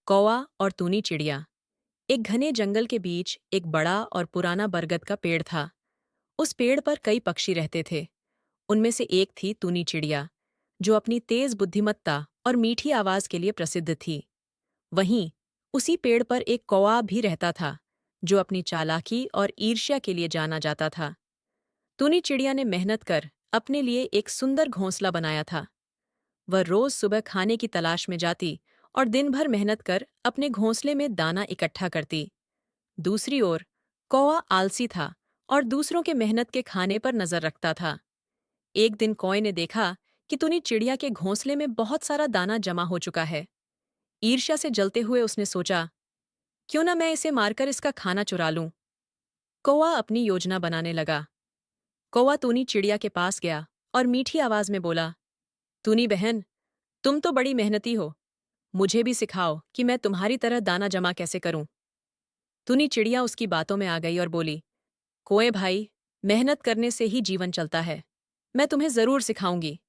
कौवा और तूनी चिड़िया। एक घने जंगल के बीच एक बड़ा और पुराना बरगद का पेड़ था। उस पेड़ पर कई पक्षी रहते थे। उनमें से एक थी तूनी चिड़िया, जो अपनी तेज बुद्धिमत्ता और मीठी आवाज के लिए प्रसिद्ध थी। वहीं उसी पेड़ पर एक कौवा भी रहता था, जो अपनी चालाकी और ईर्ष्या के लिए जाना जाता था। तूनी चिड़िया ने मेहनत कर अपने लिए एक सुंदर घोंसला बनाया था। वह रोज सुबह खाने की तलाश में जाती और दिन भर मेहनत कर अपने घोंसले में दाना इकट्ठा करती। दूसरी ओर कौवा आलसी था और दूसरों के मेहनत के खाने पर नजर रखता था। एक दिन कौवे ने देखा कि तूनी चिड़िया के घोंसले में बहुत सारा दाना जमा हो चुका है। ईर्ष्या से जलते हुए उसने सोचा, क्यों ना मैं इसे मारकर इसका खाना चुरा लूं। कौवा अपनी योजना बनाने लगा। कौवा तूनी चिड़िया के पास गया और मीठी आवाज में बोला, तूनी बहन, तुम तो बड़ी मेहनती हो। मुझे भी सिखाओ कि मैं तुम्हारी तरह दाना जमा कैसे करूं। तूनी चिड़िया उसकी बातों में आ गई और बोली, कोए भाई, मेहनत करने से ही जीवन चलता है। मैं तुम्हें जरूर सिखाऊंगी।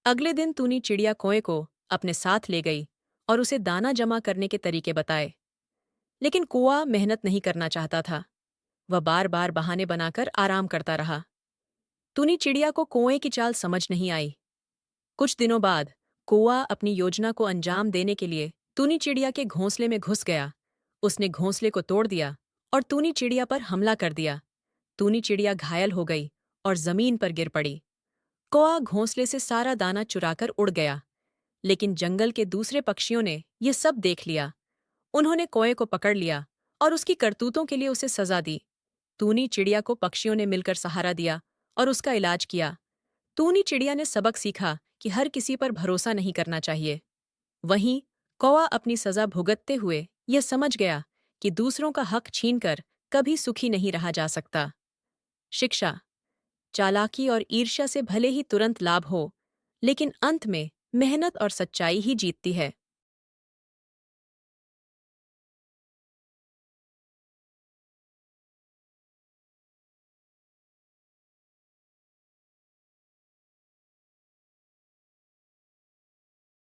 अगले दिन तूनी चिड़िया कोए को अपने साथ ले गई और उसे दाना जमा करने के तरीके बताए। लेकिन कुआ मेहनत नहीं करना चाहता था। वह बार बार बहाने बनाकर आराम करता रहा। तूनी चिड़िया को कुएं की चाल समझ नहीं आई। कुछ दिनों बाद कौवा अपनी योजना को अंजाम देने के लिए तूनी चिड़िया के घोंसले में घुस गया। उसने घोंसले को तोड़ दिया और तूनी चिड़िया पर हमला कर दिया। तूनी चिड़िया घायल हो गई और जमीन पर गिर पड़ी। कौवा घोंसले से सारा दाना चुराकर उड़ गया। लेकिन जंगल के दूसरे पक्षियों ने यह सब देख लिया। उन्होंने कौवे को पकड़ लिया और उसकी करतूतों के लिए उसे सजा दी। तूनी चिड़िया को पक्षियों ने मिलकर सहारा दिया और उसका इलाज किया। तूनी चिड़िया ने सबक सीखा कि हर किसी पर भरोसा नहीं करना चाहिए। वहीं कौवा अपनी सजा भुगतते हुए यह समझ गया कि दूसरों का हक छीनकर कभी सुखी नहीं रहा जा सकता। शिक्षा। चालाकी और ईर्ष्या से भले ही तुरंत लाभ हो, लेकिन अंत में मेहनत और सच्चाई ही जीतती है।